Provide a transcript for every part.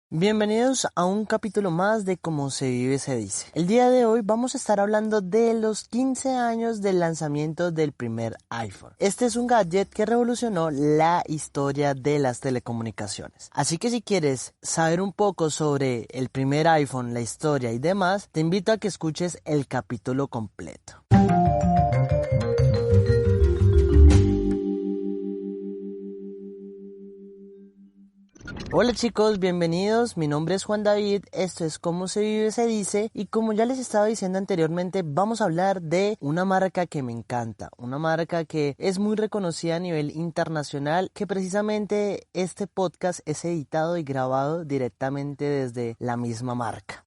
Bienvenidos a un capítulo más de Cómo se vive se dice. El día de hoy vamos a estar hablando de los 15 años del lanzamiento del primer iPhone. Este es un gadget que revolucionó la historia de las telecomunicaciones. Así que si quieres saber un poco sobre el primer iPhone, la historia y demás, te invito a que escuches el capítulo completo. Hola chicos, bienvenidos, mi nombre es Juan David, esto es Cómo se vive se dice y como ya les estaba diciendo anteriormente vamos a hablar de una marca que me encanta, una marca que es muy reconocida a nivel internacional, que precisamente este podcast es editado y grabado directamente desde la misma marca.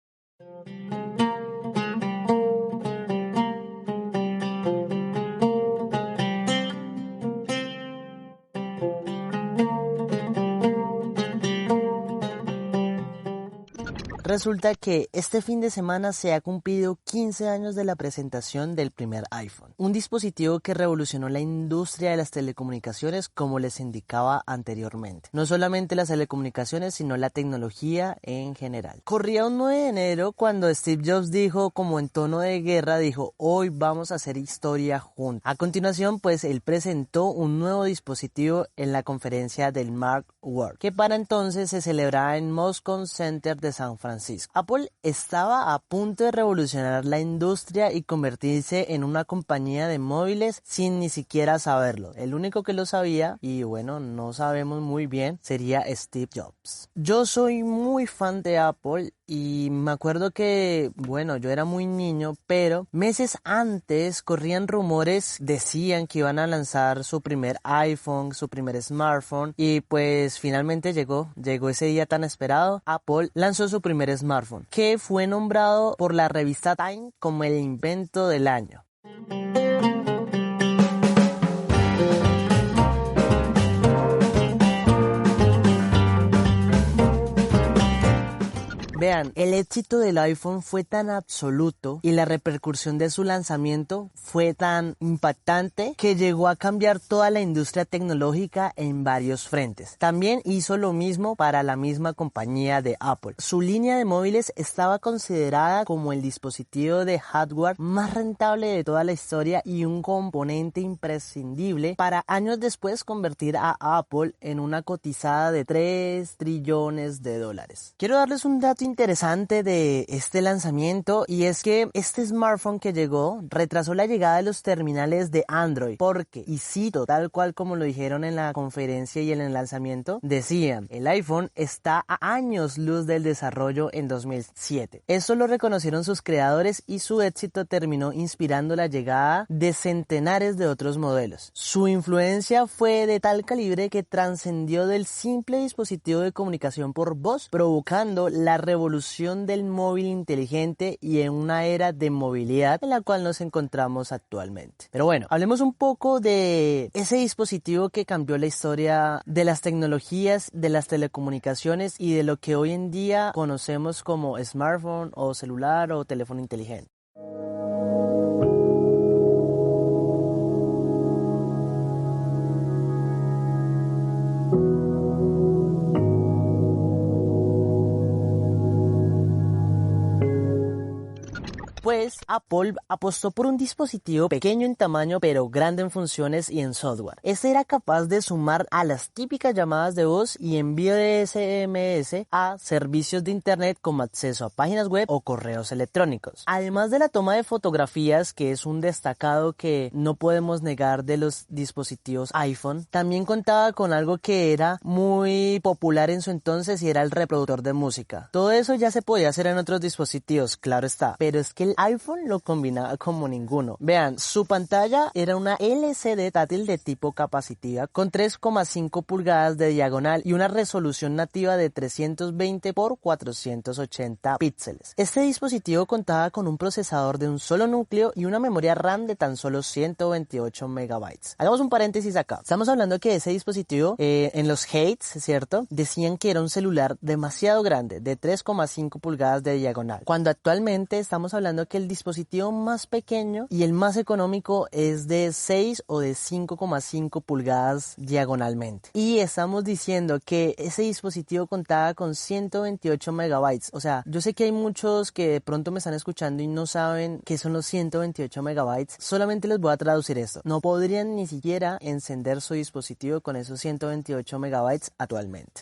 Resulta que este fin de semana se ha cumplido 15 años de la presentación del primer iPhone, un dispositivo que revolucionó la industria de las telecomunicaciones como les indicaba anteriormente. No solamente las telecomunicaciones, sino la tecnología en general. Corría un 9 de enero cuando Steve Jobs dijo, como en tono de guerra, dijo, hoy vamos a hacer historia juntos. A continuación, pues él presentó un nuevo dispositivo en la conferencia del Macworld World, que para entonces se celebraba en Moscone Center de San Francisco. Apple estaba a punto de revolucionar la industria y convertirse en una compañía de móviles sin ni siquiera saberlo. El único que lo sabía, y bueno, no sabemos muy bien, sería Steve Jobs. Yo soy muy fan de Apple y me acuerdo que, bueno, yo era muy niño, pero meses antes corrían rumores, decían que iban a lanzar su primer iPhone, su primer smartphone, y pues finalmente llegó ese día tan esperado. Apple lanzó su primer smartphone, que fue nombrado por la revista Time como el invento del año. Vean, el éxito del iPhone fue tan absoluto y la repercusión de su lanzamiento fue tan impactante que llegó a cambiar toda la industria tecnológica en varios frentes. También hizo lo mismo para la misma compañía de Apple. Su línea de móviles estaba considerada como el dispositivo de hardware más rentable de toda la historia y un componente imprescindible para años después convertir a Apple en una cotizada de $3 trillones. Quiero darles un dato interesante de este lanzamiento y es que este smartphone que llegó retrasó la llegada de los terminales de Android porque, y cito tal cual como lo dijeron en la conferencia y en el lanzamiento, decían, el iPhone está a años luz del desarrollo en 2007. Eso lo reconocieron sus creadores y su éxito terminó inspirando la llegada de centenares de otros modelos. Su influencia fue de tal calibre que trascendió del simple dispositivo de comunicación por voz, provocando la revolución del móvil inteligente y en una era de movilidad en la cual nos encontramos actualmente. Pero bueno, hablemos un poco de ese dispositivo que cambió la historia de las tecnologías, de las telecomunicaciones y de lo que hoy en día conocemos como smartphone o celular o teléfono inteligente. Pues Apple apostó por un dispositivo pequeño en tamaño pero grande en funciones y en software. Este era capaz de sumar a las típicas llamadas de voz y envío de SMS a servicios de internet como acceso a páginas web o correos electrónicos. Además de la toma de fotografías, que es un destacado que no podemos negar de los dispositivos iPhone, también contaba con algo que era muy popular en su entonces y era el reproductor de música. Todo eso ya se podía hacer en otros dispositivos, claro está, pero es que el iPhone lo combinaba como ninguno. Vean, su pantalla era una LCD táctil de tipo capacitiva con 3,5 pulgadas de diagonal y una resolución nativa de 320 por 480 píxeles. Este dispositivo contaba con un procesador de un solo núcleo y una memoria RAM de tan solo 128 megabytes. Hagamos un paréntesis acá. Estamos hablando que ese dispositivo, en los hates, ¿cierto? Decían que era un celular demasiado grande, de 3,5 pulgadas de diagonal, cuando actualmente estamos hablando que el dispositivo más pequeño y el más económico es de 6 o de 5,5 pulgadas diagonalmente. Y estamos diciendo que ese dispositivo contaba con 128 megabytes. O sea, yo sé que hay muchos que de pronto me están escuchando y no saben qué son los 128 megabytes. Solamente les voy a traducir esto. No podrían ni siquiera encender su dispositivo con esos 128 megabytes actualmente.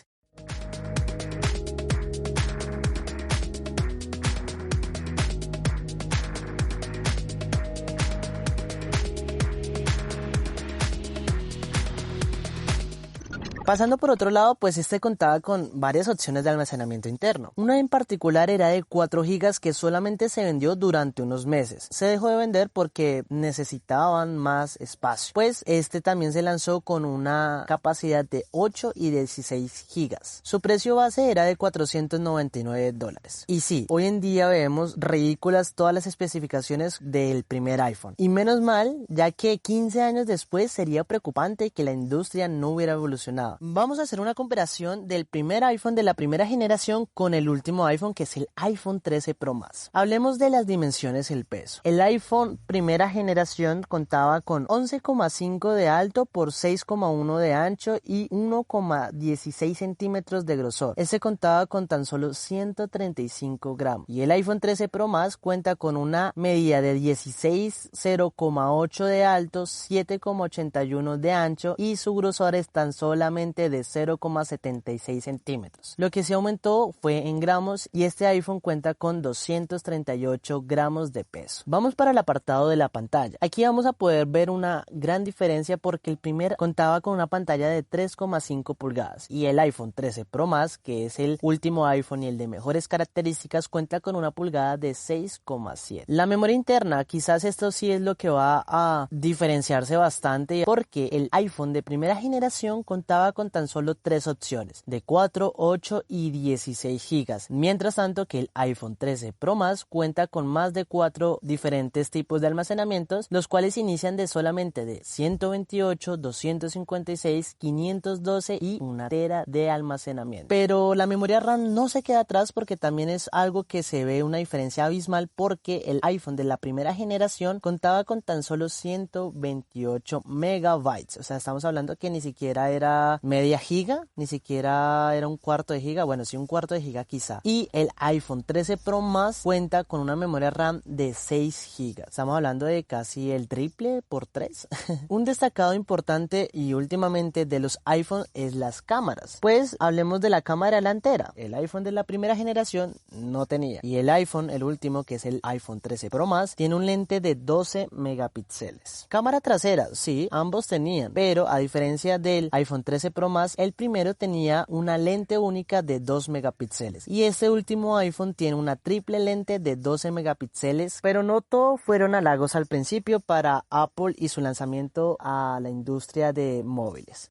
Pasando por otro lado, pues este contaba con varias opciones de almacenamiento interno. Una en particular era de 4 gigas que solamente se vendió durante unos meses. Se dejó de vender porque necesitaban más espacio. Pues este también se lanzó con una capacidad de 8 y 16 gigas. Su precio base era de $499. Y sí, hoy en día vemos ridículas todas las especificaciones del primer iPhone. Y menos mal, ya que 15 años después sería preocupante que la industria no hubiera evolucionado. Vamos a hacer una comparación del primer iPhone de la primera generación con el último iPhone, que es el iPhone 13 Pro Max. Hablemos de las dimensiones y el peso. El iPhone primera generación contaba con 11,5 de alto por 6,1 de ancho y 1,16 centímetros de grosor. Este contaba con tan solo 135 gramos. Y el iPhone 13 Pro Max cuenta con una medida de 16,0,8 de alto, 7,81 de ancho y su grosor es tan solamente de 0,76 centímetros. Lo que se aumentó fue en gramos y este iPhone cuenta con 238 gramos de peso. Vamos para el apartado de la pantalla. Aquí vamos a poder ver una gran diferencia porque el primer contaba con una pantalla de 3,5 pulgadas y el iPhone 13 Pro Max, que es el último iPhone y el de mejores características, cuenta con una pulgada de 6,7. La memoria interna, quizás esto sí es lo que va a diferenciarse bastante porque el iPhone de primera generación contaba con tan solo 3 opciones, de 4, 8 y 16 gigas, mientras tanto que el iPhone 13 Pro Max cuenta con más de 4 diferentes tipos de almacenamientos, los cuales inician de solamente de 128, 256, 512 y 1 tera de almacenamiento. Pero la memoria RAM no se queda atrás porque también es algo que se ve una diferencia abismal porque el iPhone de la primera generación contaba con tan solo 128 megabytes, o sea, estamos hablando que ni siquiera era media giga, ni siquiera era un cuarto de giga, bueno, sí, un cuarto de giga quizá. Y el iPhone 13 Pro Max cuenta con una memoria RAM de 6 gigas. Estamos hablando de casi el triple por 3. Un destacado importante y últimamente de los iPhone es las cámaras. Pues hablemos de la cámara delantera. El iPhone de la primera generación no tenía. Y el iPhone, el último, que es el iPhone 13 Pro Max, tiene un lente de 12 megapíxeles. Cámara trasera, sí, ambos tenían, pero a diferencia del iPhone 13 Pro Max, el primero tenía una lente única de 2 megapíxeles y este último iPhone tiene una triple lente de 12 megapíxeles, pero no todo fueron halagos al principio para Apple y su lanzamiento a la industria de móviles.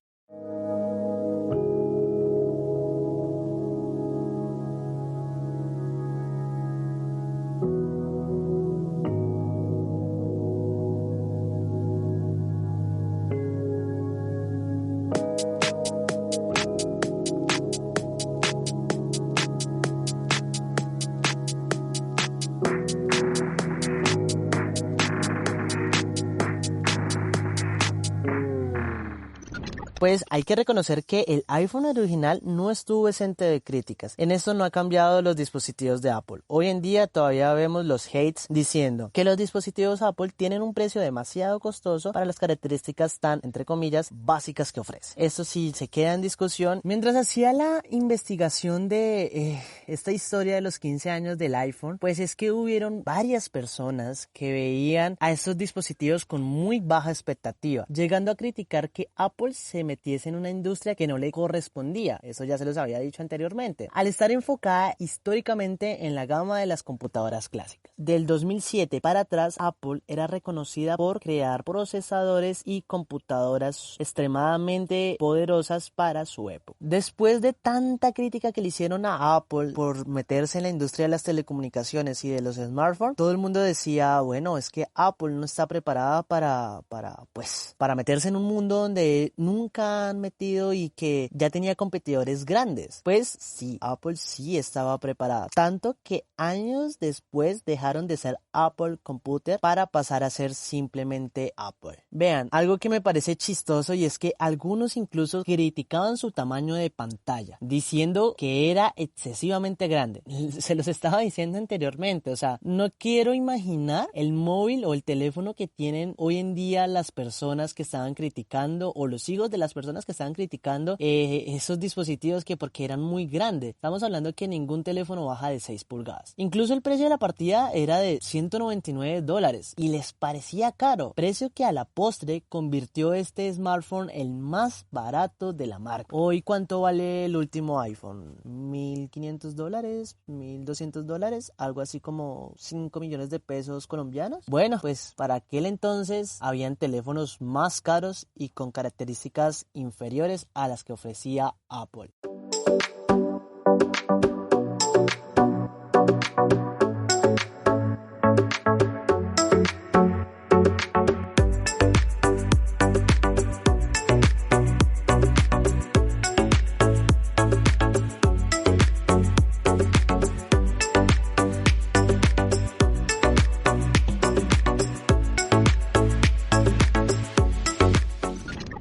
Pues hay que reconocer que el iPhone original no estuvo exento de críticas. En esto no ha cambiado los dispositivos de Apple. Hoy en día todavía vemos los hates diciendo que los dispositivos Apple tienen un precio demasiado costoso para las características tan, entre comillas, básicas que ofrece. Esto sí se queda en discusión. Mientras hacía la investigación de esta historia de los 15 años del iPhone, pues es que hubieron varias personas que veían a estos dispositivos con muy baja expectativa, llegando a criticar que Apple se metiese en una industria que no le correspondía. Eso ya se los había dicho anteriormente. Al estar enfocada históricamente en la gama de las computadoras clásicas. Del 2007 para atrás, Apple era reconocida por crear procesadores y computadoras extremadamente poderosas para su época. Después de tanta crítica que le hicieron a Apple por meterse en la industria de las telecomunicaciones y de los smartphones, todo el mundo decía, bueno, es que Apple no está preparada para meterse en un mundo donde nunca acá han metido y que ya tenía competidores grandes. Pues sí, Apple sí estaba preparada, tanto que años después dejaron de ser Apple Computer para pasar a ser simplemente Apple. Vean, algo que me parece chistoso y es que algunos incluso criticaban su tamaño de pantalla, diciendo que era excesivamente grande. Se los estaba diciendo anteriormente, o sea, no quiero imaginar el móvil o el teléfono que tienen hoy en día las personas que estaban criticando o los hijos de las personas que estaban criticando esos dispositivos que porque eran muy grandes. Estamos hablando que ningún teléfono baja de 6 pulgadas. Incluso el precio de la partida era de $199 y les parecía caro, precio que a la postre convirtió este smartphone el más barato de la marca. Hoy, ¿cuánto vale el último iPhone? $1,500, $1,200, algo así como 5 millones de pesos colombianos. Bueno, pues para aquel entonces habían teléfonos más caros y con características inferiores a las que ofrecía Apple.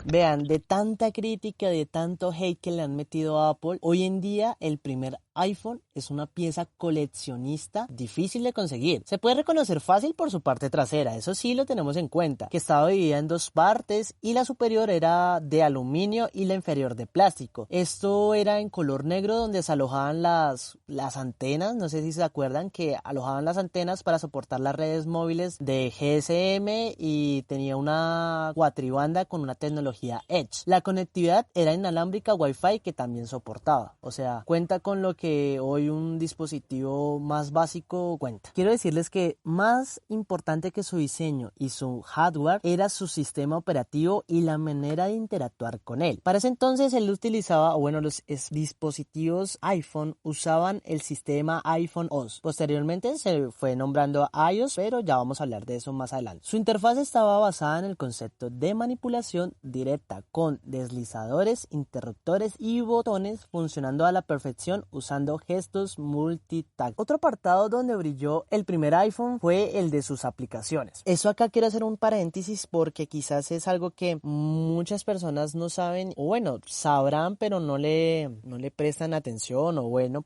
Vean, de tanta crítica, de tanto hate que le han metido a Apple, hoy en día el primer iPhone es una pieza coleccionista difícil de conseguir. Se puede reconocer fácil por su parte trasera, eso sí lo tenemos en cuenta, que estaba dividida en dos partes y la superior era de aluminio y la inferior de plástico. Esto era en color negro donde se alojaban las antenas, no sé si se acuerdan que alojaban las antenas para soportar las redes móviles de GSM y tenía una cuatribanda con una tecnología Edge. La conectividad era inalámbrica Wi-Fi que también soportaba, o sea, cuenta con lo que hoy un dispositivo más básico cuenta. Quiero decirles que más importante que su diseño y su hardware era su sistema operativo y la manera de interactuar con él. Para ese entonces él utilizaba, los dispositivos iPhone usaban el sistema iPhone OS. Posteriormente se fue nombrando a iOS, pero ya vamos a hablar de eso más adelante. Su interfaz estaba basada en el concepto de manipulación directa con deslizadores, interruptores y botones funcionando a la perfección usando gestos multitouch. Otro apartado donde brilló el primer iPhone fue el de sus aplicaciones. Eso acá quiero hacer un paréntesis porque quizás es algo que muchas personas no saben o sabrán pero no le prestan atención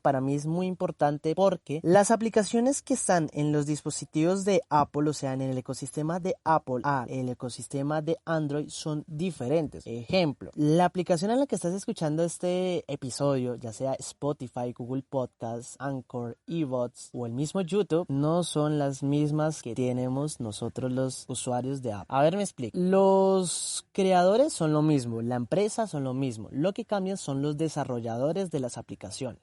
para mí es muy importante porque las aplicaciones que están en los dispositivos de Apple, o sea en el ecosistema de Apple el ecosistema de Android son diferentes. Ejemplo, la aplicación en la que estás escuchando este episodio, ya sea Spotify, Google Podcasts, Anchor, eBots o el mismo YouTube, no son las mismas que tenemos nosotros los usuarios de Apple. A ver, me explico. Los creadores son lo mismo, la empresa son lo mismo, lo que cambian son los desarrolladores de las aplicaciones.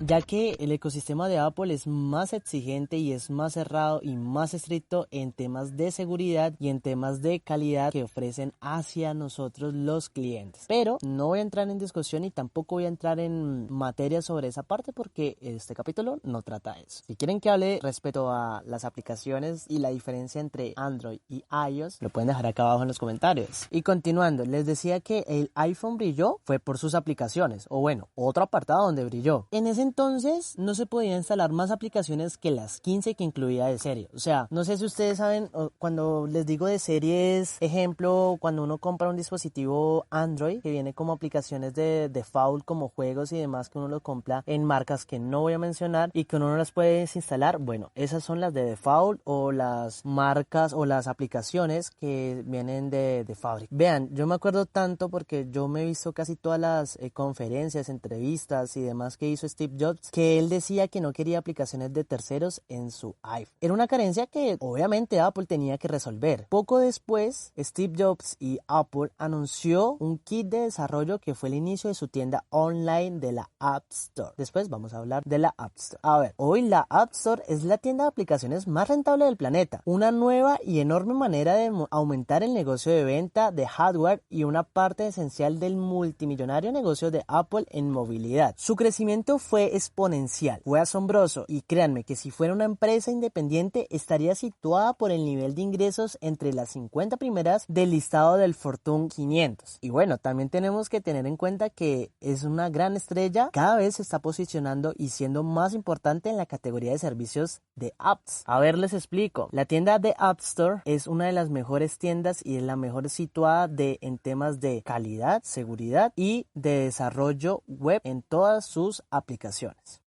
Ya que el ecosistema de Apple es más exigente y es más cerrado y más estricto en temas de seguridad y en temas de calidad que ofrecen hacia nosotros los clientes. Pero no voy a entrar en discusión y tampoco voy a entrar en materia sobre esa parte porque este capítulo no trata eso. Si quieren que hable respecto a las aplicaciones y la diferencia entre Android y iOS, lo pueden dejar acá abajo en los comentarios. Y continuando, les decía que el iPhone brilló fue por sus aplicaciones, otro apartado donde brilló. En ese entonces no se podía instalar más aplicaciones que las 15 que incluía de serie. O sea, no sé si ustedes saben, cuando les digo de series, ejemplo, cuando uno compra un dispositivo Android que viene como aplicaciones de default, como juegos y demás, que uno lo compra en marcas que no voy a mencionar y que uno no las puede desinstalar, esas son las de default o las marcas o las aplicaciones que vienen de fábrica. Vean, yo me acuerdo tanto porque yo me he visto casi todas las conferencias, entrevistas y demás que hizo Steve Steve Jobs que él decía que no quería aplicaciones de terceros en su iPhone. Era una carencia que obviamente Apple tenía que resolver. Poco después, Steve Jobs y Apple anunció un kit de desarrollo que fue el inicio de su tienda online de la App Store. Después vamos a hablar de la App Store. A ver, hoy la App Store es la tienda de aplicaciones más rentable del planeta. Una nueva y enorme manera de aumentar el negocio de venta de hardware y una parte esencial del multimillonario negocio de Apple en movilidad. Su crecimiento fue exponencial, fue asombroso y créanme que si fuera una empresa independiente estaría situada por el nivel de ingresos entre las 50 primeras del listado del Fortune 500. Y bueno, también tenemos que tener en cuenta que es una gran estrella, cada vez se está posicionando y siendo más importante en la categoría de servicios de apps. A ver, les explico. La tienda de App Store es una de las mejores tiendas y es la mejor situada en temas de calidad, seguridad y de desarrollo web en todas sus aplicaciones.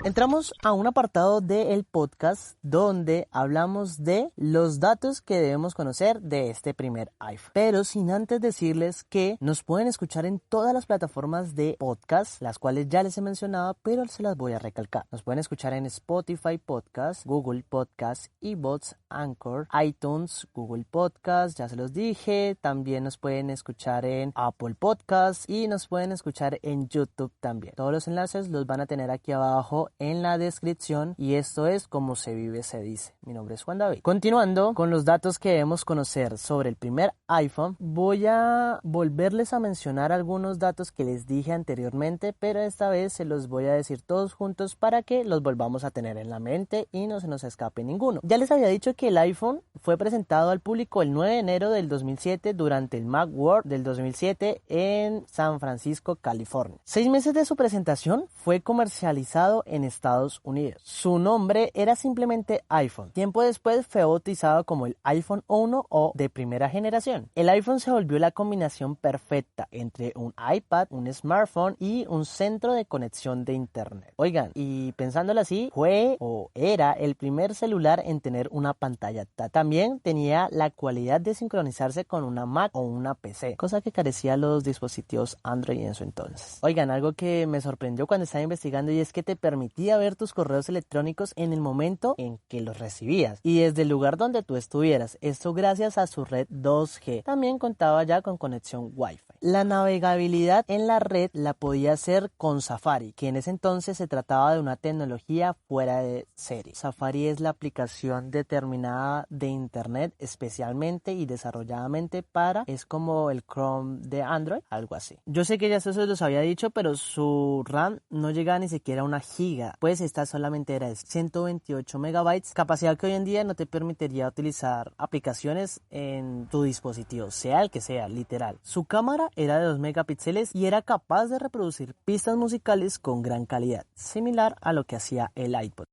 Entramos a un apartado del podcast donde hablamos de los datos que debemos conocer de este primer iPhone. Pero sin antes decirles que nos pueden escuchar en todas las plataformas de podcast, las cuales ya les he mencionado, pero se las voy a recalcar. Nos pueden escuchar en Spotify Podcast, Google Podcast, iVoox, Anchor, iTunes, Google Podcast, ya se los dije. También nos pueden escuchar en Apple Podcast y nos pueden escuchar en YouTube también. Todos los enlaces los van a tener aquí abajo en la descripción y esto es Como se vive se dice. Mi nombre es Juan David. Continuando con los datos que debemos conocer sobre el primer iPhone, voy a volverles a mencionar algunos datos que les dije anteriormente, pero esta vez se los voy a decir todos juntos para que los volvamos a tener en la mente y no se nos escape ninguno. Ya les había dicho que el iPhone fue presentado al público el 9 de enero del 2007 durante el Macworld del 2007 en San Francisco, California. 6 meses de su presentación fue comercializado en Estados Unidos. Su nombre era simplemente iPhone. Tiempo después fue bautizado como el iPhone 1 o de primera generación. El iPhone se volvió la combinación perfecta entre un iPad, un smartphone y un centro de conexión de internet. Oigan, y pensándolo así, fue o era el primer celular en tener una pantalla táctil. También tenía la cualidad de sincronizarse con una Mac o una PC, cosa que carecía los dispositivos Android en su entonces. Oigan, algo que me sorprendió cuando estaba investigando y es que te permitía ver tus correos electrónicos en el momento en que los recibías y desde el lugar donde tú estuvieras. Esto gracias a su red 2G. También contaba ya con conexión Wi-Fi. La navegabilidad en la red la podía hacer con Safari, que en ese entonces se trataba de una tecnología fuera de serie. Safari es la aplicación determinada de internet especialmente y desarrolladamente es como el Chrome de Android, algo así. Yo sé que ya eso se los había dicho, pero su RAM no llegaba ni siquiera a 1 giga, pues esta solamente era de 128 megabytes, capacidad que hoy en día no te permitiría utilizar aplicaciones en tu dispositivo, sea el que sea, literal. Su cámara era de 2 megapíxeles y era capaz de reproducir pistas musicales con gran calidad, similar a lo que hacía el iPod.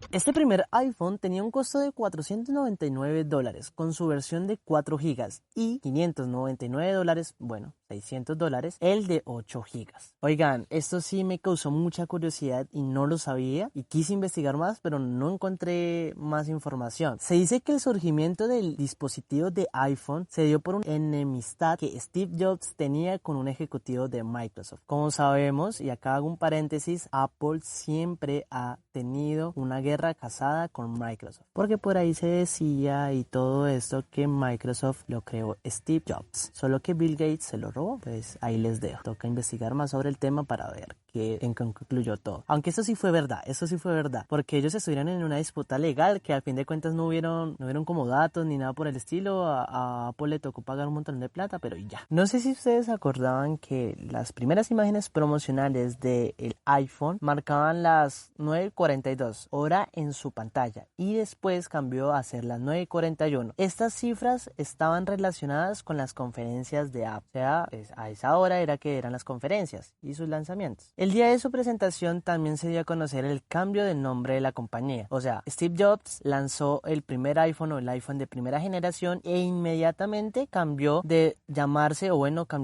Este primer iPhone tenía un costo de $499 con su versión de 4 GB y $599, bueno, $600, el de 8 GB. Oigan, esto sí me causó mucha curiosidad y no lo sabía y quise investigar más, pero no encontré más información. Se dice que el surgimiento del dispositivo de iPhone se dio por una enemistad que Steve Jobs tenía con un ejecutivo de Microsoft. Como sabemos, y acá hago un paréntesis, Apple siempre ha tenido una guerra casada con Microsoft, porque por ahí se decía y todo esto que Microsoft lo creó Steve Jobs, solo que Bill Gates se lo robó. Pues ahí les dejo. Toca investigar más sobre el tema para ver en qué concluyó todo. Aunque eso sí fue verdad, porque ellos estuvieron en una disputa legal que al fin de cuentas no hubieron como datos ni nada por el estilo. A Apple le tocó pagar un montón de plata, pero ya. No sé si ustedes acordaban que las primeras imágenes promocionales del iPhone marcaban las 9:42 hora en su pantalla y después cambió a ser las 9:41. Estas cifras estaban relacionadas con las conferencias de Apple, o sea, a esa hora era que eran las conferencias y sus lanzamientos. El día de su presentación también se dio a conocer el cambio del nombre de la compañía, o sea, Steve Jobs lanzó el primer iPhone o el iPhone de primera generación e inmediatamente cambió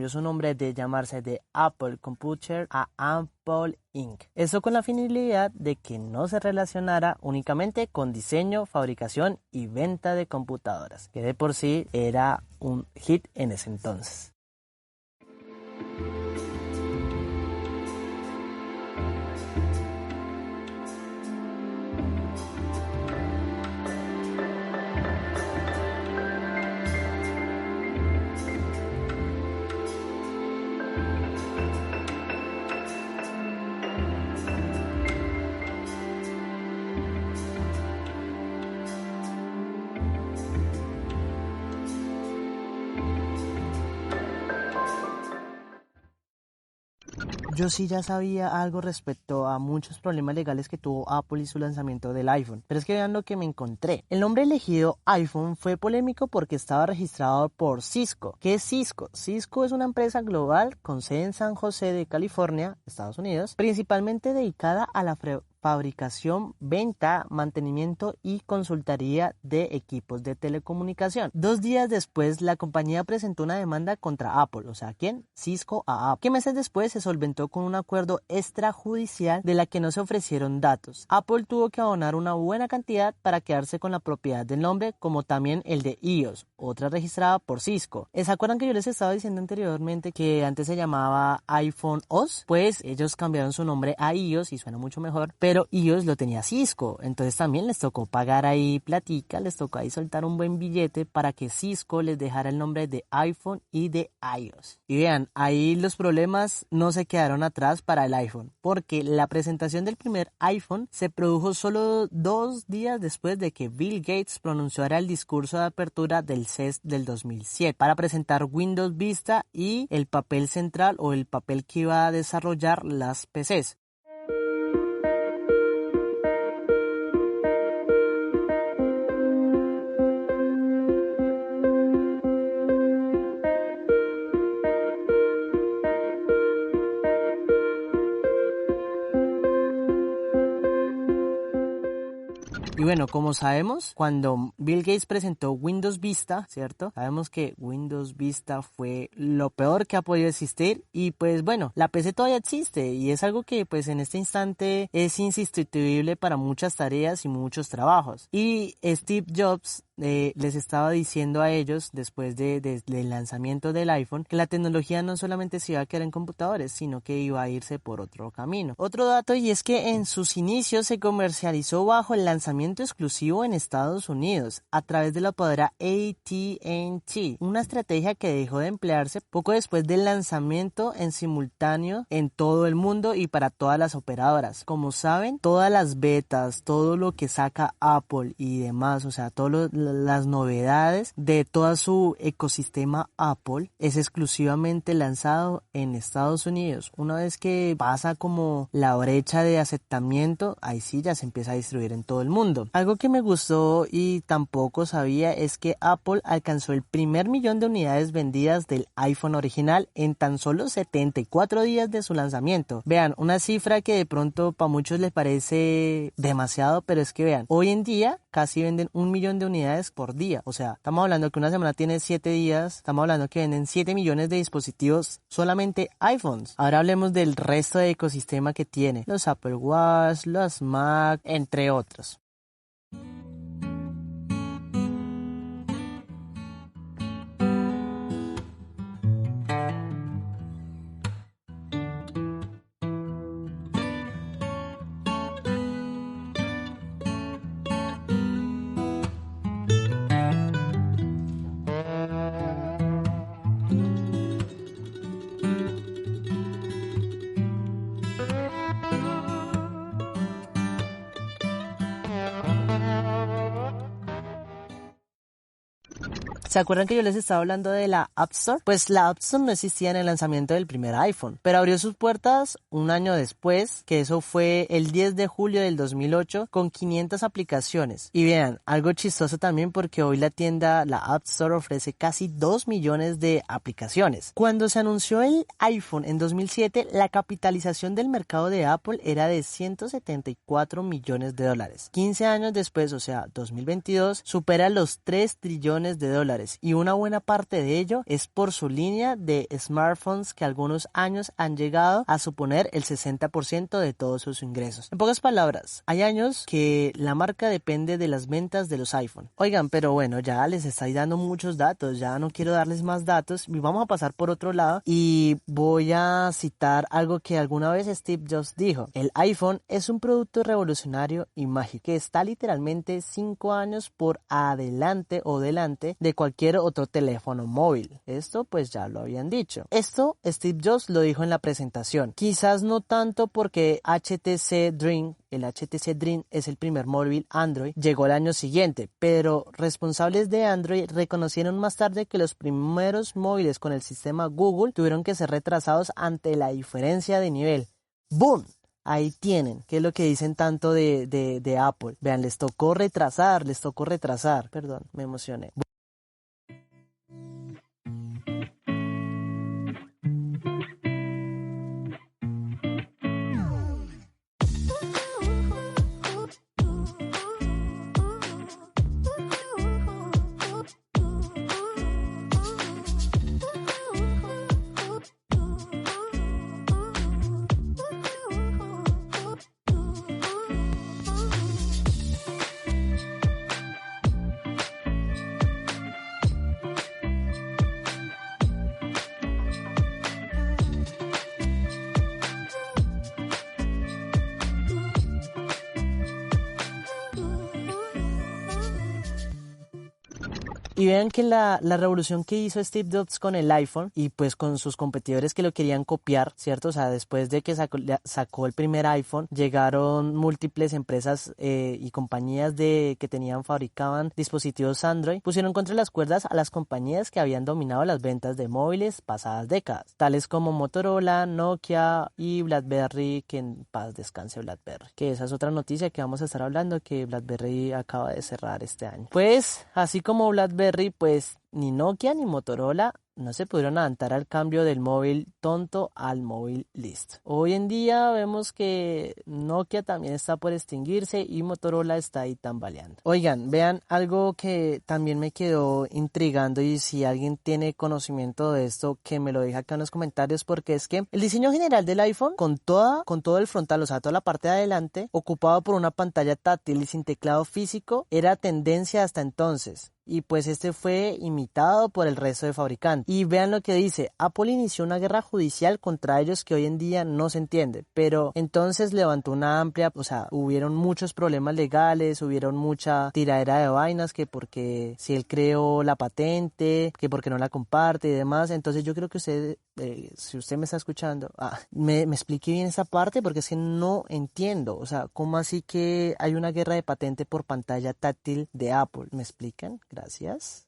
su nombre de llamarse de Apple Computer a Apple Inc. Eso con la finalidad de que no se relacionara únicamente con diseño, fabricación y venta de computadoras, que de por sí era un hit en ese entonces. Yo sí ya sabía algo respecto a muchos problemas legales que tuvo Apple y su lanzamiento del iPhone, pero es que vean lo que me encontré. El nombre elegido iPhone fue polémico porque estaba registrado por Cisco. ¿Qué es Cisco? Cisco es una empresa global con sede en San José de California, Estados Unidos, principalmente dedicada a la fabricación, venta, mantenimiento y consultoría de equipos de telecomunicación. 2 días después, la compañía presentó una demanda contra Apple, o sea, ¿quién? Cisco a Apple, que meses después se solventó con un acuerdo extrajudicial de la que no se ofrecieron datos. Apple tuvo que abonar una buena cantidad para quedarse con la propiedad del nombre, como también el de iOS, otra registrada por Cisco. ¿Se acuerdan que yo les estaba diciendo anteriormente que antes se llamaba iPhone OS? Pues ellos cambiaron su nombre a iOS y suena mucho mejor, pero iOS lo tenía Cisco, entonces también les tocó pagar ahí platica, les tocó ahí soltar un buen billete para que Cisco les dejara el nombre de iPhone y de iOS. Y vean, ahí los problemas no se quedaron atrás para el iPhone, porque la presentación del primer iPhone se produjo solo 2 días después de que Bill Gates pronunciara el discurso de apertura del CES del 2007 para presentar Windows Vista y el papel central o el papel que iba a desarrollar las PCs. Y bueno, como sabemos, cuando Bill Gates presentó Windows Vista, ¿cierto? Sabemos que Windows Vista fue lo peor que ha podido existir y pues bueno, la PC todavía existe y es algo que pues en este instante es insustituible para muchas tareas y muchos trabajos. Y Steve Jobs les estaba diciendo a ellos después del lanzamiento del iPhone que la tecnología no solamente se iba a quedar en computadores, sino que iba a irse por otro camino. Otro dato, y es que en sus inicios se comercializó bajo el lanzamiento exclusivo en Estados Unidos a través de la operadora AT&T, una estrategia que dejó de emplearse poco después del lanzamiento en simultáneo en todo el mundo y para todas las operadoras. Como saben, todas las betas, todo lo que saca Apple y demás, o sea, las novedades de todo su ecosistema Apple es exclusivamente lanzado en Estados Unidos. Una vez que pasa como la brecha de aceptamiento, ahí sí ya se empieza a distribuir en todo el mundo. Algo que me gustó y tampoco sabía es que Apple alcanzó el primer millón de unidades vendidas del iPhone original en tan solo 74 días de su lanzamiento. Vean, una cifra que de pronto para muchos les parece demasiado, pero es que vean, hoy en día casi venden 1 millón de unidades por día. O sea, estamos hablando que una semana tiene 7 días, estamos hablando que venden 7 millones de dispositivos solamente iPhones. Ahora hablemos del resto de ecosistema que tiene, los Apple Watch, los Mac, entre otros. ¿Se acuerdan que yo les estaba hablando de la App Store? Pues la App Store no existía en el lanzamiento del primer iPhone, pero abrió sus puertas un año después, que eso fue el 10 de julio del 2008, con 500 aplicaciones. Y vean, algo chistoso también porque hoy la App Store ofrece casi 2 millones de aplicaciones. Cuando se anunció el iPhone en 2007, la capitalización del mercado de Apple era de 174 millones de dólares. 15 años después, o sea, 2022, supera los 3 trillones de dólares y una buena parte de ello es por su línea de smartphones que algunos años han llegado a suponer el 60% de todos sus ingresos. En pocas palabras, hay años que la marca depende de las ventas de los iPhone. Oigan, pero bueno, ya les estoy dando muchos datos, ya no quiero darles más datos y vamos a pasar por otro lado y voy a citar algo que alguna vez Steve Jobs dijo: el iPhone es un producto revolucionario y mágico que está literalmente 5 años por adelante o delante de cualquier otro teléfono móvil. Esto pues ya lo habían dicho. Esto Steve Jobs lo dijo en la presentación. Quizás no tanto porque el HTC Dream es el primer móvil Android, llegó el año siguiente, pero responsables de Android reconocieron más tarde que los primeros móviles con el sistema Google tuvieron que ser retrasados ante la diferencia de nivel. ¡Boom! Ahí tienen, que es lo que dicen tanto de Apple. Vean, les tocó retrasar. Perdón, me emocioné. Y vean que la revolución que hizo Steve Jobs con el iPhone y pues con sus competidores que lo querían copiar, ¿cierto? O sea, después de que sacó el primer iPhone, llegaron múltiples empresas y compañías fabricaban dispositivos Android, pusieron contra las cuerdas a las compañías que habían dominado las ventas de móviles pasadas décadas, tales como Motorola, Nokia y BlackBerry, que en paz descanse BlackBerry, que esa es otra noticia que vamos a estar hablando, que BlackBerry acaba de cerrar este año. Pues, así como BlackBerry, pues ni Nokia ni Motorola no se pudieron adaptar al cambio del móvil tonto al móvil listo. Hoy en día vemos que Nokia también está por extinguirse y Motorola está ahí tambaleando. Oigan, vean algo que también me quedó intrigando, y si alguien tiene conocimiento de esto, que me lo deje acá en los comentarios, porque es que el diseño general del iPhone, con todo el frontal, o sea, toda la parte de adelante, ocupado por una pantalla táctil y sin teclado físico, era tendencia hasta entonces. Y pues este fue imitado por el resto de fabricantes. Y vean lo que dice: Apple inició una guerra judicial contra ellos que hoy en día no se entiende, pero entonces levantó una amplia, o sea, hubieron muchos problemas legales, hubieron mucha tiradera de vainas, que porque si él creó la patente, que porque no la comparte y demás. Entonces yo creo que usted, si usted me está escuchando, me explique bien esa parte, porque es que no entiendo, o sea, ¿cómo así que hay una guerra de patente por pantalla táctil de Apple? ¿Me explican? Gracias.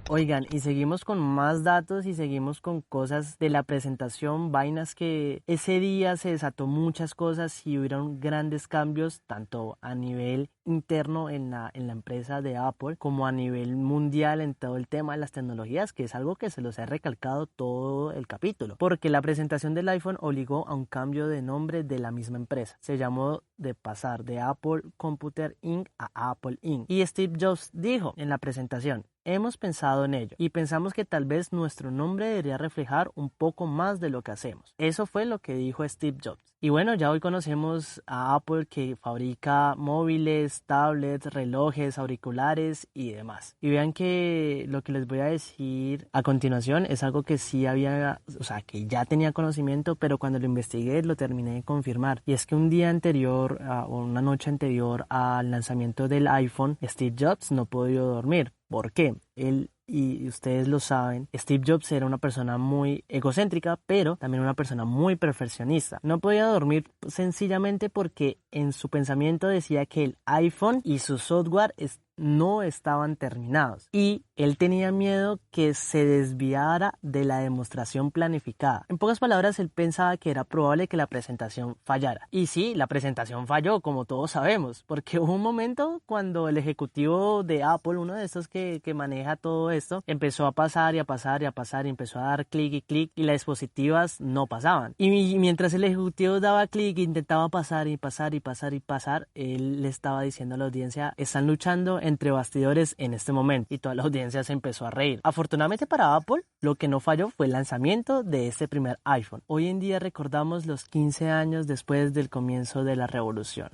Oigan, y seguimos con más datos y seguimos con cosas de la presentación, vainas que ese día se desató muchas cosas y hubieron grandes cambios tanto a nivel interno en la empresa de Apple como a nivel mundial en todo el tema de las tecnologías, que es algo que se los he recalcado todo el capítulo, porque la presentación del iPhone obligó a un cambio de nombre de la misma empresa. Se llamó de pasar de Apple Computer Inc. a Apple Inc. Y Steve Jobs dijo en la presentación: hemos pensado en ello y pensamos que tal vez nuestro nombre debería reflejar un poco más de lo que hacemos. Eso fue lo que dijo Steve Jobs. Y bueno, ya hoy conocemos a Apple, que fabrica móviles, tablets, relojes, auriculares y demás. Y vean que lo que les voy a decir a continuación es algo que sí había, o sea, que ya tenía conocimiento, pero cuando lo investigué lo terminé de confirmar. Y es que un día anterior o una noche anterior al lanzamiento del iPhone, Steve Jobs no podía dormir. ¿Por qué? Y ustedes lo saben, Steve Jobs era una persona muy egocéntrica, pero también una persona muy perfeccionista. No podía dormir sencillamente porque en su pensamiento decía que el iPhone y su software no estaban terminados y él tenía miedo que se desviara de la demostración planificada. En pocas palabras, él pensaba que era probable que la presentación fallara. Y sí, la presentación falló, como todos sabemos, porque hubo un momento cuando el ejecutivo de Apple, uno de estos que maneja todo esto, empezó a pasar y a pasar y a pasar y empezó a dar clic y clic y las dispositivas no pasaban. Y mientras el ejecutivo daba clic e intentaba pasar y pasar y pasar y pasar, él le estaba diciendo a la audiencia, están luchando entre bastidores en este momento, y toda la audiencia se empezó a reír. Afortunadamente para Apple, lo que no falló fue el lanzamiento de este primer iPhone. Hoy en día recordamos los 15 años después del comienzo de la revolución.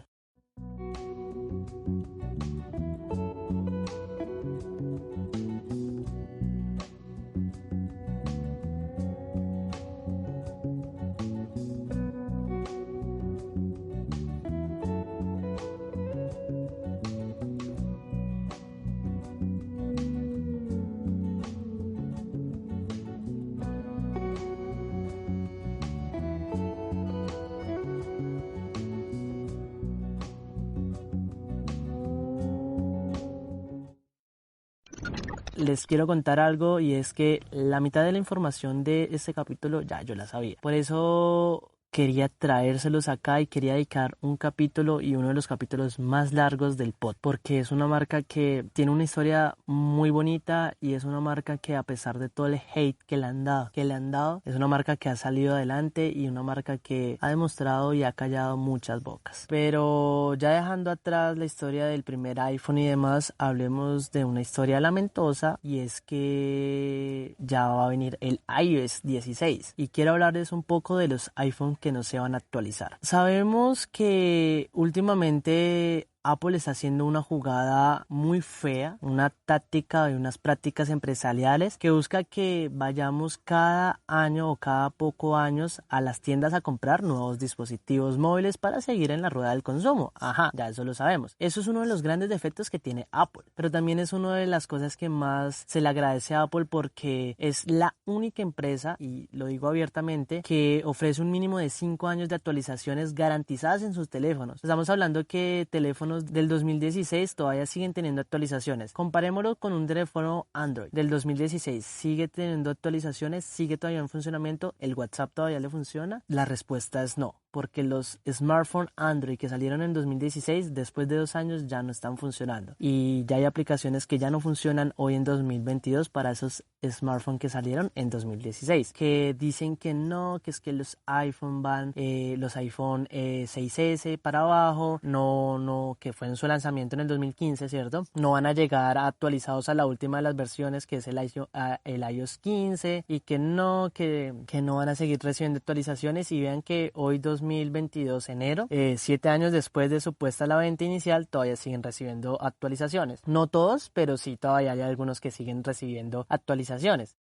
Les quiero contar algo, y es que la mitad de la información de este capítulo ya yo la sabía. Por eso quería traérselos acá y quería dedicar un capítulo, y uno de los capítulos más largos del pod, porque es una marca que tiene una historia muy bonita y es una marca que, a pesar de todo el hate que le han dado, es una marca que ha salido adelante y una marca que ha demostrado y ha callado muchas bocas. Pero ya dejando atrás la historia del primer iPhone y demás, hablemos de una historia lamentosa, y es que ya va a venir el iOS 16 y quiero hablarles un poco de los iPhone que no se van a actualizar. Sabemos que últimamente Apple está haciendo una jugada muy fea, una táctica y unas prácticas empresariales que busca que vayamos cada año o cada pocos años a las tiendas a comprar nuevos dispositivos móviles para seguir en la rueda del consumo. Ajá, ya eso lo sabemos. Eso es uno de los grandes defectos que tiene Apple, pero también es una de las cosas que más se le agradece a Apple, porque es la única empresa, y lo digo abiertamente, que ofrece un mínimo de 5 años de actualizaciones garantizadas en sus teléfonos. Estamos hablando que teléfonos del 2016 todavía siguen teniendo actualizaciones. Comparémoslo con un teléfono Android del 2016. ¿Sigue teniendo actualizaciones? ¿Sigue todavía en funcionamiento? ¿El WhatsApp todavía le funciona? La respuesta es no, porque los smartphones Android que salieron en 2016, después de 2 años ya no están funcionando. Y ya hay aplicaciones que ya no funcionan hoy en 2022 para esos smartphones que salieron en 2016. Que dicen que no, que es que los iPhone van, los iPhone 6S para abajo, no, que fue en su lanzamiento en el 2015, ¿cierto? No van a llegar actualizados a la última de las versiones, que es el iOS 15, y que no van a seguir recibiendo actualizaciones. Y vean que hoy 2022 enero, 7 años después de su puesta a la venta inicial, todavía siguen recibiendo actualizaciones. No todos, pero sí todavía hay algunos que siguen recibiendo actualizaciones.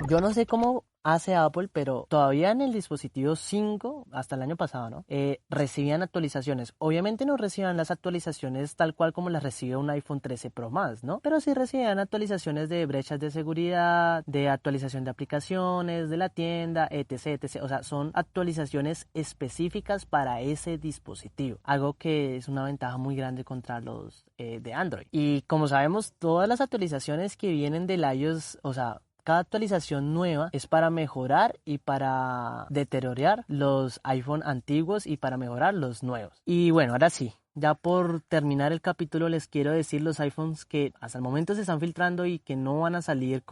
Yo no sé cómo hace Apple, pero todavía en el dispositivo 5, hasta el año pasado, ¿no? Recibían actualizaciones. Obviamente no recibían las actualizaciones tal cual como las recibe un iPhone 13 Pro Max, ¿no? Pero sí recibían actualizaciones de brechas de seguridad, de actualización de aplicaciones, de la tienda, etc, etc. O sea, son actualizaciones específicas para ese dispositivo. Algo que es una ventaja muy grande contra los de Android. Y como sabemos, todas las actualizaciones que vienen del iOS, o sea, cada actualización nueva es para mejorar y para deteriorar los iPhone antiguos y para mejorar los nuevos. Y bueno, ahora sí, ya por terminar el capítulo les quiero decir los iPhones que hasta el momento se están filtrando y que no van a salir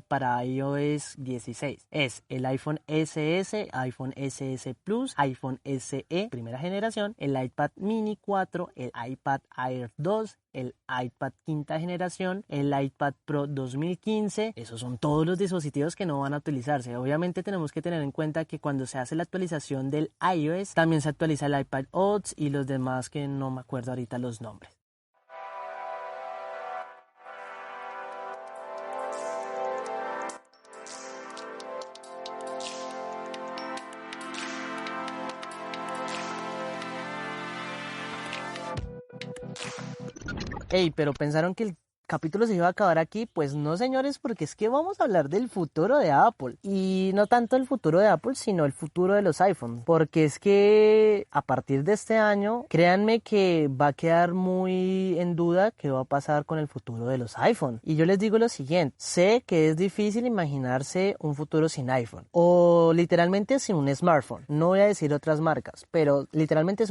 para iOS 16. Es el iPhone SS, iPhone SS Plus, iPhone SE primera generación, el iPad Mini 4, el iPad Air 2, el iPad quinta generación, el iPad Pro 2015. Esos son todos los dispositivos que no van a utilizarse. Obviamente tenemos que tener en cuenta que cuando se hace la actualización del iOS también se actualiza el iPad OS y los demás que no me acuerdo ahorita los nombres. Ey, pero pensaron que el capítulo se iba a acabar aquí. Pues no, señores, porque es que vamos a hablar del futuro de Apple. Y no tanto el futuro de Apple, sino el futuro de los iPhones. Porque es que a partir de este año, créanme que va a quedar muy en duda qué va a pasar con el futuro de los iPhones. Y yo les digo lo siguiente, sé que es difícil imaginarse un futuro sin iPhone. O literalmente sin un smartphone. No voy a decir otras marcas, pero literalmente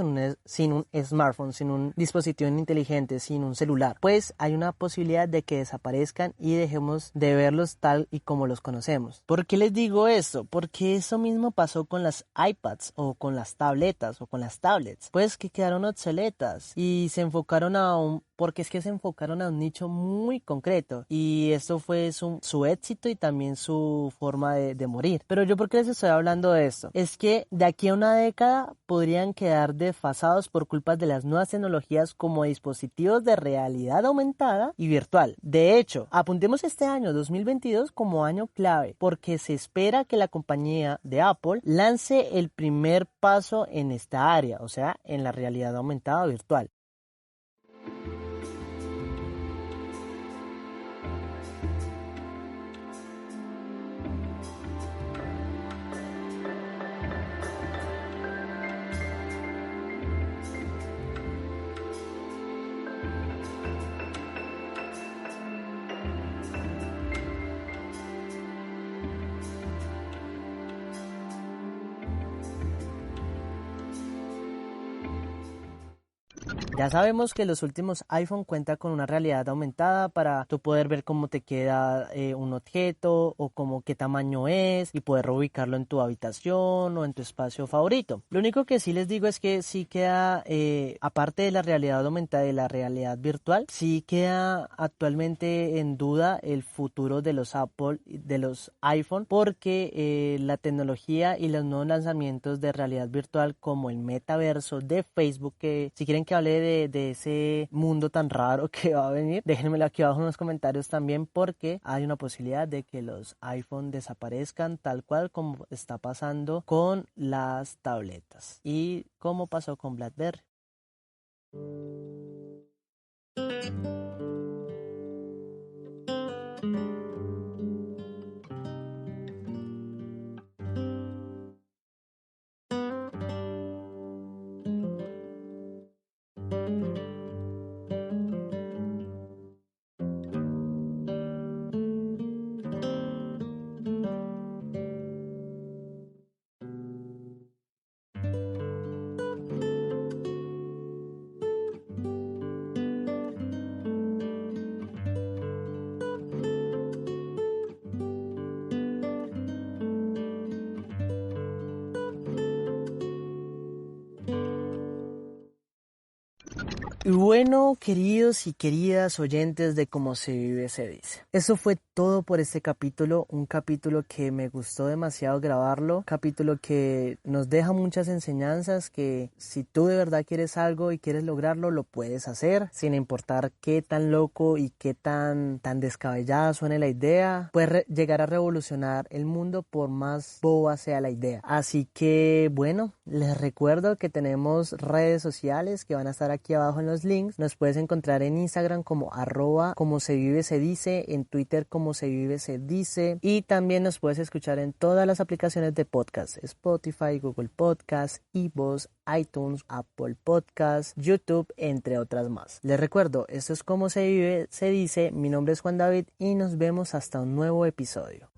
sin un smartphone, sin un dispositivo inteligente, sin un celular. Pues hay una posibilidad de que desaparezcan y dejemos de verlos tal y como los conocemos. ¿Por qué les digo esto? Porque eso mismo pasó con las iPads o con las tabletas o con las tablets, pues que quedaron obsoletas y se enfocaron porque es que se enfocaron a un nicho muy concreto y esto fue su éxito y también su forma de morir. Pero yo, ¿por qué les estoy hablando de esto? Es que de aquí a una década podrían quedar desfasados por culpa de las nuevas tecnologías como dispositivos de realidad aumentada y virtual. De hecho, apuntemos este año 2022 como año clave porque se espera que la compañía de Apple lance el primer paso en esta área, o sea, en la realidad aumentada virtual. Ya sabemos que los últimos iPhone cuentan con una realidad aumentada para tú poder ver cómo te queda un objeto o cómo qué tamaño es y poder ubicarlo en tu habitación o en tu espacio favorito. Lo único que sí les digo es que sí queda, aparte de la realidad aumentada y la realidad virtual, sí queda actualmente en duda el futuro de los Apple, de los iPhone, porque la tecnología y los nuevos lanzamientos de realidad virtual como el metaverso de Facebook, que si quieren que hable de ese mundo tan raro que va a venir, déjenmelo aquí abajo en los comentarios también, porque hay una posibilidad de que los iPhone desaparezcan tal cual como está pasando con las tabletas y como pasó con BlackBerry. Y bueno, queridos y queridas oyentes de Cómo se vive se dice. Eso fue todo por este capítulo, un capítulo que me gustó demasiado grabarlo, un capítulo que nos deja muchas enseñanzas, que si tú de verdad quieres algo y quieres lograrlo, lo puedes hacer, sin importar qué tan loco y qué tan descabellada suene la idea, puedes llegar a revolucionar el mundo por más boba sea la idea. Así que bueno, les recuerdo que tenemos redes sociales que van a estar aquí abajo en los links. Nos puedes encontrar en Instagram como @como se vive se dice, en Twitter como se vive se dice, y también nos puedes escuchar en todas las aplicaciones de podcast: Spotify, Google Podcast, iVoox, iTunes, Apple Podcast, YouTube, entre otras más. Les recuerdo, esto es Como se vive se dice. Mi nombre es Juan David y nos vemos hasta un nuevo episodio.